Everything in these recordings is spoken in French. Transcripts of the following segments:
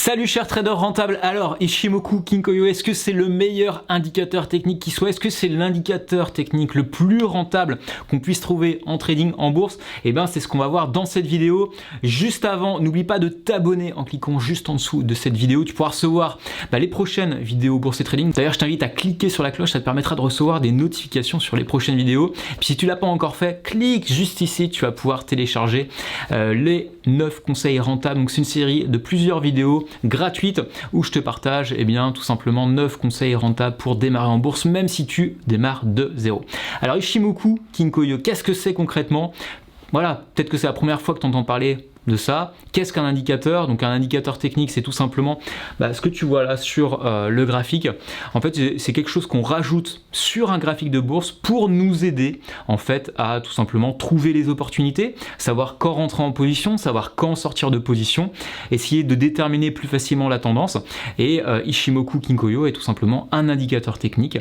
Salut chers traders rentables. Alors Ichimoku Kinkoyo, est-ce que c'est le meilleur indicateur technique qui soit? Est-ce que c'est l'indicateur technique le plus rentable qu'on puisse trouver en trading en bourse? Et bien c'est ce qu'on va voir dans cette vidéo. Juste avant, n'oublie pas de t'abonner en cliquant juste en dessous de cette vidéo. Tu pourras recevoir les prochaines vidéos bourse et trading. D'ailleurs je t'invite à cliquer sur la cloche, ça te permettra de recevoir des notifications sur les prochaines vidéos. Puis si tu l'as pas encore fait, clique juste ici, tu vas pouvoir télécharger les 9 conseils rentables. Donc c'est une série de plusieurs vidéos gratuites où je te partage tout simplement 9 conseils rentables pour démarrer en bourse, même si tu démarres de zéro. Alors Ichimoku Kinkoyo, qu'est-ce que c'est concrètement? Voilà, peut-être que c'est la première fois que tu entends parler de ça. Qu'est-ce qu'un indicateur? Donc un indicateur technique, c'est tout simplement ce que tu vois là sur le graphique. En fait, c'est quelque chose qu'on rajoute sur un graphique de bourse pour nous aider en fait à tout simplement trouver les opportunités, savoir quand rentrer en position, savoir quand sortir de position, essayer de déterminer plus facilement la tendance. Et Ichimoku Kinkoyo est tout simplement un indicateur technique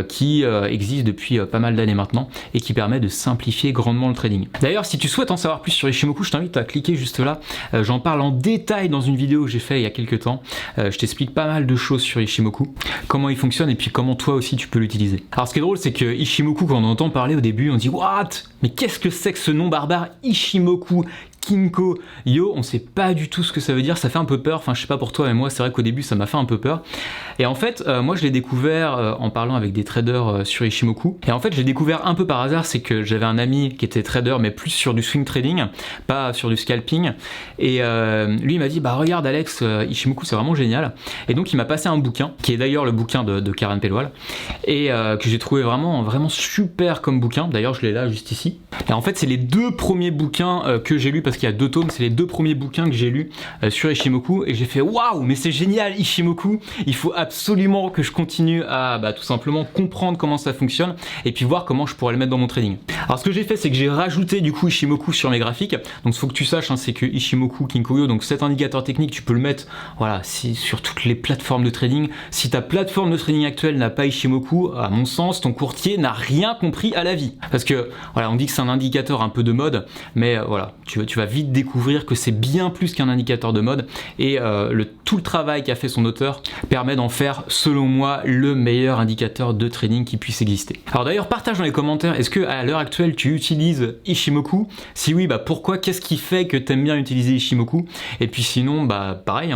qui existe depuis pas mal d'années maintenant et qui permet de simplifier grandement le trading. D'ailleurs, si tu souhaites en savoir plus sur Ichimoku, je t'invite à cliquer juste là. J'en parle en détail dans une vidéo que j'ai fait il y a quelques temps. Je t'explique pas mal de choses sur Ichimoku, comment il fonctionne et puis comment toi aussi tu peux l'utiliser. Alors ce qui est drôle, c'est que Ichimoku, quand on entend parler au début, on dit what? Mais qu'est-ce que c'est que ce nom barbare Ichimoku Kinkoyo? On sait pas du tout ce que ça veut dire, ça fait un peu peur, enfin je sais pas pour toi mais moi c'est vrai qu'au début ça m'a fait un peu peur. Et en fait moi je l'ai découvert en parlant avec des traders sur Ichimoku. Et en fait j'ai découvert un peu par hasard, c'est que j'avais un ami qui était trader mais plus sur du swing trading, pas sur du scalping. Et lui il m'a dit regarde Alex, Ichimoku c'est vraiment génial. Et donc il m'a passé un bouquin, qui est d'ailleurs le bouquin de Karen Pelwal, et que j'ai trouvé vraiment super comme bouquin. D'ailleurs je l'ai là juste ici. Et en fait c'est les deux premiers bouquins que j'ai lus, parce qu'il y a 2 tomes, c'est les 2 premiers bouquins que j'ai lus sur Ichimoku, et j'ai fait waouh, mais c'est génial Ichimoku, il faut absolument que je continue à tout simplement comprendre comment ça fonctionne et puis voir comment je pourrais le mettre dans mon trading. Alors ce que j'ai fait, c'est que j'ai rajouté du coup Ichimoku sur mes graphiques. Donc il faut que tu saches, c'est que Ichimoku Kinkoyo, donc cet indicateur technique, tu peux le mettre sur toutes les plateformes de trading. Si ta plateforme de trading actuelle n'a pas Ichimoku, à mon sens, ton courtier n'a rien compris à la vie. Parce que on dit que c'est un indicateur un peu de mode, mais tu vas vite découvrir que c'est bien plus qu'un indicateur de mode, et tout le travail qu'a fait son auteur permet d'en faire, selon moi, le meilleur indicateur de trading qui puisse exister. Alors d'ailleurs, partage dans les commentaires, est-ce que à l'heure actuelle tu utilises Ichimoku? Si oui, pourquoi? Qu'est-ce qui fait que tu aimes bien utiliser Ichimoku? Et puis sinon, pareil,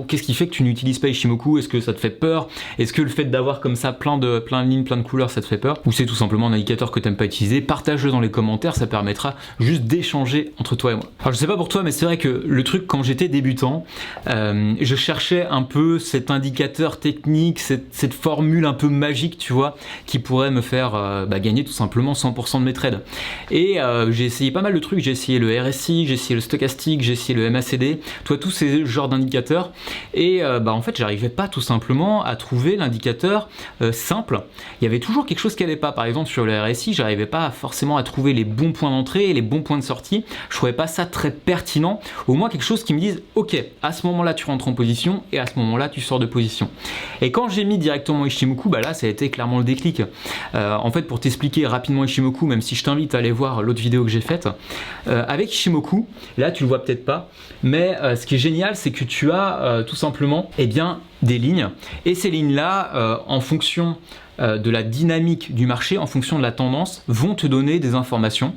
qu'est-ce qui fait que tu n'utilises pas Ichimoku? Est-ce que ça te fait peur? Est-ce que le fait d'avoir comme ça plein de lignes, plein de couleurs, ça te fait peur? Ou c'est tout simplement un indicateur que tu n'aimes pas utiliser? Partage-le dans les commentaires, ça permettra juste d'échanger entre toi et moi. Alors je sais pas pour toi, mais c'est vrai que le truc, quand j'étais débutant, je cherchais un peu cet indicateur technique, cette formule un peu magique, tu vois, qui pourrait me faire gagner tout simplement 100% de mes trades. Et j'ai essayé pas mal de trucs, j'ai essayé le RSI, j'ai essayé le stochastique, j'ai essayé le MACD, tous ces genres d'indicateurs, et en fait j'arrivais pas tout simplement à trouver l'indicateur simple. Il y avait toujours quelque chose qui allait pas. Par exemple sur le RSI, j'arrivais pas forcément à trouver les bons points d'entrée et les bons points de sortie. Je trouvais pas ça très pertinent, au moins quelque chose qui me dise ok, à ce moment là tu rentres en position et à ce moment là tu sors de position. Et quand j'ai mis directement Ichimoku, là ça a été clairement le déclic. En fait, pour t'expliquer rapidement Ichimoku, même si je t'invite à aller voir l'autre vidéo que j'ai faite, avec Ichimoku, là tu le vois peut-être pas, mais ce qui est génial, c'est que tu as tout simplement des lignes, et ces lignes là en fonction de la dynamique du marché, en fonction de la tendance, vont te donner des informations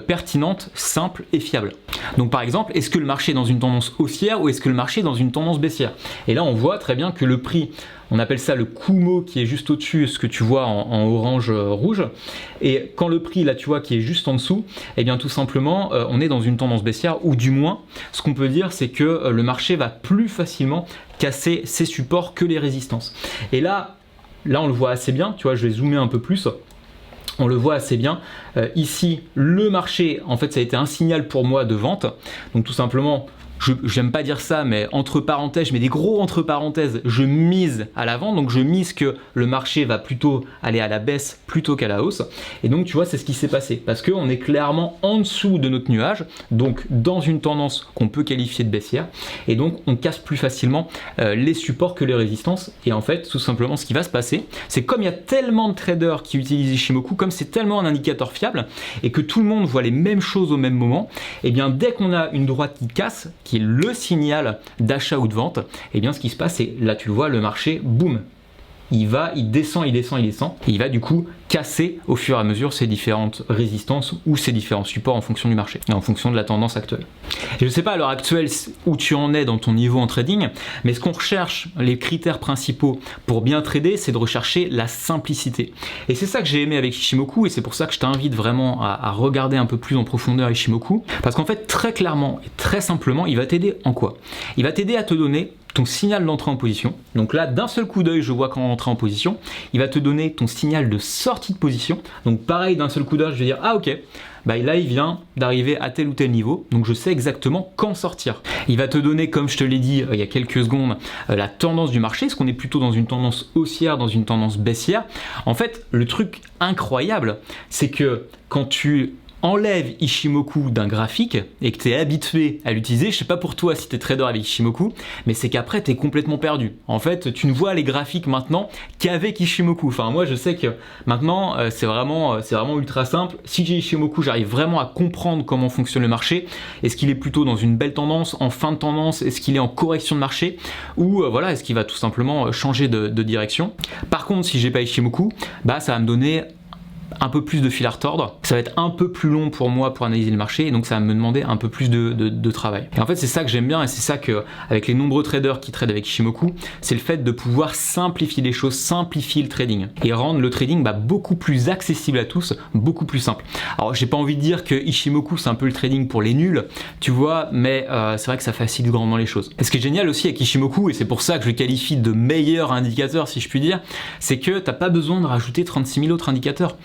pertinentes, simples et fiables. Donc par exemple, est-ce que le marché est dans une tendance haussière ou est-ce que le marché est dans une tendance baissière? Et là on voit très bien que le prix, on appelle ça le Kumo, qui est juste au-dessus, ce que tu vois en orange rouge, et quand le prix là tu vois qui est juste en dessous, tout simplement on est dans une tendance baissière, ou du moins ce qu'on peut dire, c'est que le marché va plus facilement casser ses supports que les résistances. Et là on le voit assez bien, tu vois, je vais zoomer un peu plus. On le voit assez bien. Ici, le marché, en fait, ça a été un signal pour moi de vente. Donc tout simplement, j'aime pas dire ça, mais entre parenthèses, je mets des gros entre parenthèses, je mise à la vente, donc je mise que le marché va plutôt aller à la baisse plutôt qu'à la hausse. Et donc tu vois, c'est ce qui s'est passé, parce qu'on est clairement en dessous de notre nuage, donc dans une tendance qu'on peut qualifier de baissière, et donc on casse plus facilement les supports que les résistances. Et en fait, tout simplement, ce qui va se passer, c'est comme il y a tellement de traders qui utilisent Ichimoku, comme c'est tellement un indicateur fiable, et que tout le monde voit les mêmes choses au même moment, et bien dès qu'on a une droite qui casse, qui est le signal d'achat ou de vente, et bien ce qui se passe, c'est là tu le vois, le marché, boum, il descend, et il va du coup casser au fur et à mesure ces différentes résistances ou ces différents supports en fonction du marché et en fonction de la tendance actuelle. Et je ne sais pas à l'heure actuelle où tu en es dans ton niveau en trading, mais ce qu'on recherche, les critères principaux pour bien trader, c'est de rechercher la simplicité. Et c'est ça que j'ai aimé avec Ichimoku, et c'est pour ça que je t'invite vraiment à regarder un peu plus en profondeur Ichimoku, parce qu'en fait très clairement et très simplement, il va t'aider en quoi? Il va t'aider à te donner ton signal d'entrée en position. Donc là, d'un seul coup d'œil, je vois quand entrer en position. Il va te donner ton signal de sortie de position. Donc pareil, d'un seul coup d'œil, je vais dire, ah ok, bah là il vient d'arriver à tel ou tel niveau, donc je sais exactement quand sortir. Il va te donner, comme je te l'ai dit il y a quelques secondes, la tendance du marché, est-ce qu'on est plutôt dans une tendance haussière, dans une tendance baissière. En fait, le truc incroyable, c'est que quand tu enlève Ichimoku d'un graphique et que tu es habitué à l'utiliser, je sais pas pour toi si tu es trader avec Ichimoku, mais c'est qu'après tu es complètement perdu. En fait, tu ne vois les graphiques maintenant qu'avec Ichimoku. Enfin, moi je sais que maintenant c'est vraiment ultra simple. Si j'ai Ichimoku, j'arrive vraiment à comprendre comment fonctionne le marché. Est-ce qu'il est plutôt dans une belle tendance, en fin de tendance, est-ce qu'il est en correction de marché, ou voilà, est-ce qu'il va tout simplement changer de direction. Par contre, si j'ai pas Ichimoku, bah ça va me donner un peu plus de fil à retordre, ça va être un peu plus long pour moi pour analyser le marché, et donc ça va me demander un peu plus de travail. Et en fait c'est ça que j'aime bien, et c'est ça que avec les nombreux traders qui tradent avec Ichimoku, c'est le fait de pouvoir simplifier les choses, simplifier le trading et rendre le trading beaucoup plus accessible à tous, beaucoup plus simple. Alors j'ai pas envie de dire que Ichimoku c'est un peu le trading pour les nuls, tu vois, mais c'est vrai que ça facilite grandement les choses. Et ce qui est génial aussi avec Ichimoku, et c'est pour ça que je le qualifie de meilleur indicateur si je puis dire, c'est que t'as pas besoin de rajouter 36 000 autres indicateurs.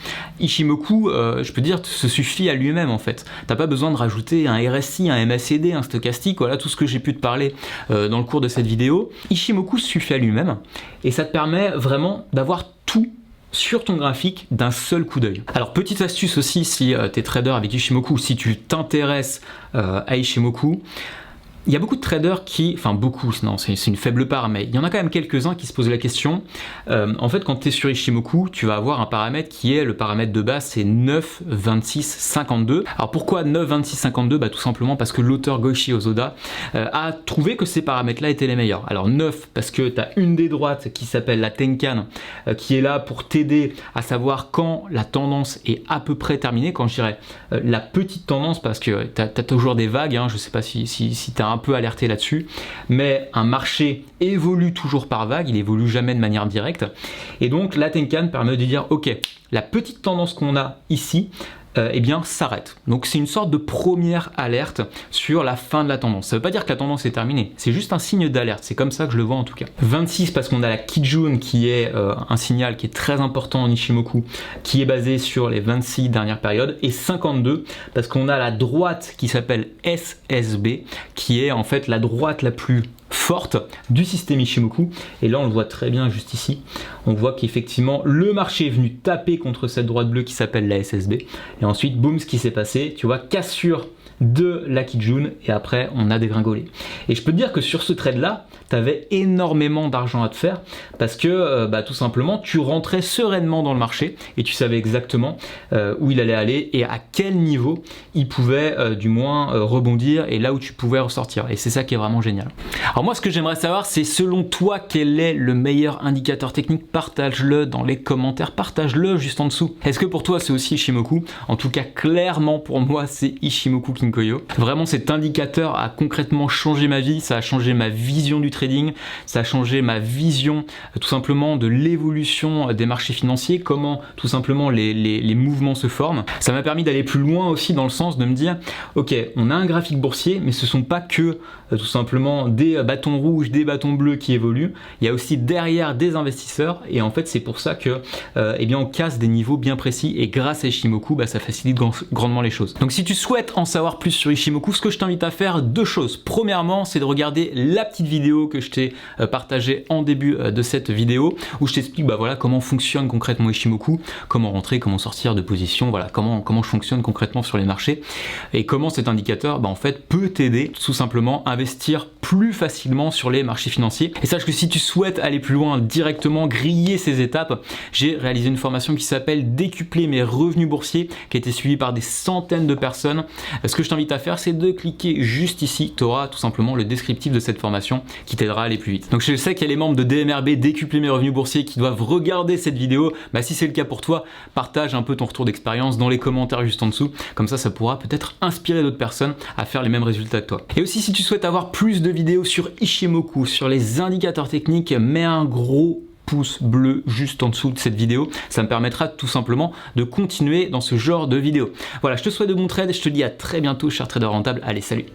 Ichimoku, je peux dire, se suffit à lui-même en fait. T'as pas besoin de rajouter un RSI, un MACD, un stochastique, voilà tout ce que j'ai pu te parler dans le cours de cette vidéo. Ichimoku suffit à lui-même et ça te permet vraiment d'avoir tout sur ton graphique d'un seul coup d'œil. Alors petite astuce aussi si tu es trader avec Ichimoku, si tu t'intéresses à Ichimoku, il y a beaucoup de traders qui, enfin beaucoup, non c'est une faible part, mais il y en a quand même quelques-uns qui se posent la question. En fait, quand tu es sur Ichimoku, tu vas avoir un paramètre qui est le paramètre de base, c'est 9, 26, 52. Alors pourquoi 9, 26, 52 ? Tout simplement parce que l'auteur Goichi Hosoda a trouvé que ces paramètres-là étaient les meilleurs. Alors 9, parce que tu as une des droites qui s'appelle la Tenkan, qui est là pour t'aider à savoir quand la tendance est à peu près terminée, quand je dirais la petite tendance, parce que tu as toujours des vagues, hein, je ne sais pas si tu as un peu alerté là-dessus, mais un marché évolue toujours par vague, il évolue jamais de manière directe, et donc la Tenkan permet de dire ok, la petite tendance qu'on a ici eh bien s'arrête. Donc c'est une sorte de première alerte sur la fin de la tendance. Ça veut pas dire que la tendance est terminée, c'est juste un signe d'alerte, c'est comme ça que je le vois en tout cas. 26 parce qu'on a la Kijun qui est un signal qui est très important en Ichimoku, qui est basé sur les 26 dernières périodes, et 52 parce qu'on a la droite qui s'appelle SSB, qui est en fait la droite la plus forte du système Ichimoku, et là on le voit très bien juste ici, on voit qu'effectivement le marché est venu taper contre cette droite bleue qui s'appelle la SSB, et ensuite boum, ce qui s'est passé, tu vois, cassure de la Kijun, et après on a dégringolé. Et je peux te dire que sur ce trade là, tu avais énormément d'argent à te faire, parce que tout simplement tu rentrais sereinement dans le marché et tu savais exactement où il allait aller et à quel niveau il pouvait du moins rebondir, et là où tu pouvais ressortir, et c'est ça qui est vraiment génial. Alors moi ce que j'aimerais savoir, c'est selon toi quel est le meilleur indicateur technique. Partage-le dans les commentaires, partage-le juste en dessous. Est-ce que pour toi c'est aussi Ichimoku? En tout cas clairement pour moi c'est Ichimoku Kinkoyo. Vraiment cet indicateur a concrètement changé ma vie, ça a changé ma vision du trading, ça a changé ma vision tout simplement de l'évolution des marchés financiers, comment tout simplement les mouvements se forment. Ça m'a permis d'aller plus loin aussi dans le sens de me dire ok, on a un graphique boursier, mais ce sont pas que tout simplement des bâtons rouges, des bâtons bleus qui évoluent, il y a aussi derrière des investisseurs, et en fait c'est pour ça que eh bien on casse des niveaux bien précis, et grâce à Ichimoku ça facilite grandement les choses. Donc si tu souhaites en savoir plus sur Ichimoku, ce que je t'invite à faire, deux choses. Premièrement, c'est de regarder la petite vidéo que je t'ai partagée en début de cette vidéo, où je t'explique voilà comment fonctionne concrètement Ichimoku, comment rentrer, comment sortir de position, voilà comment je fonctionne concrètement sur les marchés, et comment cet indicateur en fait peut t'aider tout simplement à investir plus facilement sur les marchés financiers. Et sache que si tu souhaites aller plus loin, directement griller ces étapes, j'ai réalisé une formation qui s'appelle Décupler mes revenus boursiers, qui a été suivie par des centaines de personnes. Ce que je je t'invite à faire, c'est de cliquer juste ici. Tu auras tout simplement le descriptif de cette formation qui t'aidera à aller plus vite. Donc je sais qu'il y a les membres de DMRB, Décupler mes revenus boursiers, qui doivent regarder cette vidéo. Si c'est le cas pour toi, partage un peu ton retour d'expérience dans les commentaires juste en dessous. Comme ça pourra peut-être inspirer d'autres personnes à faire les mêmes résultats que toi. Et aussi, si tu souhaites avoir plus de vidéos sur Ishimoku, sur les indicateurs techniques, mets un gros pouce bleu juste en dessous de cette vidéo, ça me permettra tout simplement de continuer dans ce genre de vidéo. Voilà, je te souhaite de bons trades, je te dis à très bientôt, cher trader rentable. Allez, salut!